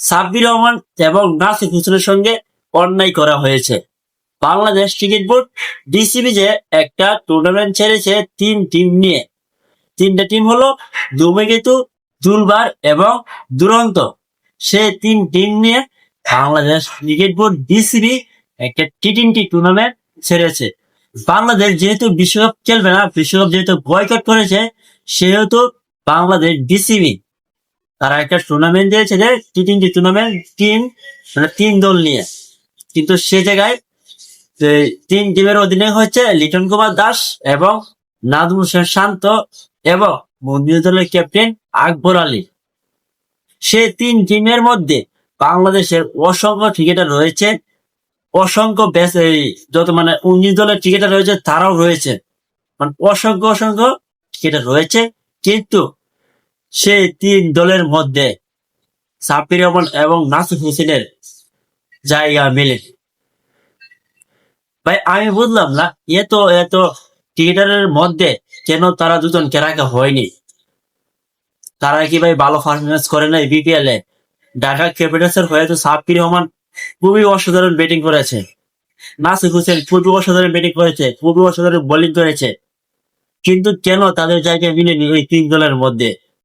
সাব্বির রহমান এবং নাসির হোসেনের সঙ্গে অন্যায় করা হয়েছে। বাংলাদেশ ক্রিকেট বোর্ড ডিসিবি যে একটা টুর্নামেন্ট ছেড়েছে 3 টিম নিয়ে। 3টা টিম হলো ধূমকেতু, দুলবার এবং দুরন্ত। সে 3 টিম নিয়ে বাংলাদেশ ক্রিকেট বোর্ড ডিসিবি একটা টি20 টুর্নামেন্ট ছেড়েছে। বাংলাদেশ যেহেতু বিশ্বকাপ খেলবে না, বিশ্বকাপ যেহেতু বয়কট করেছে, সেহেতু বাংলাদেশ ডিসিবি তারা একটা টুর্নামেন্ট দিয়েছে যে টি20 টুর্নামেন্ট মানে 3 দল নিয়ে। কিন্তু সে জায়গায় 3 টিমের অধীনে হচ্ছে লিটন কুমার দাস এবং নাজমুল হোসেন শান্ত এবং বন্ধুদের দলের ক্যাপ্টেন আকবর আলী। সে 3 টিমের মধ্যে বাংলাদেশের অসংখ্য ক্রিকেটার রয়েছে, অসংখ্য যত মানে 19 দলের ক্রিকেটার রয়েছে তারাও রয়েছে, মানে অসংখ্য অসংখ্য ক্রিকেটার রয়েছে। কিন্তু সেই 3 দলের মধ্যে সাব্বির রহমান এবং নাসির হোসেনের জায়গা মেলে। ভাই আমি বুঝলাম না, এত এত ক্রিকেটারের মধ্যে কেন তারা দুজনকে রাখা হয়নি? তারা কি ভাই ভালো পারফরমেন্স করে নাই বিপিএল এ? ঢাকা ক্যাপিটালস এর হয়ে তো সাব্বির রহমান খুবই অসাধারণ ব্যাটিং করেছে, নাসির হোসেন খুবই অসাধারণ ব্যাটিং করেছে, খুবই অসাধারণ বোলিং করেছে। কিন্তু কেন তাদের জায়গায় মিলেনি ওই 3 দলের মধ্যে?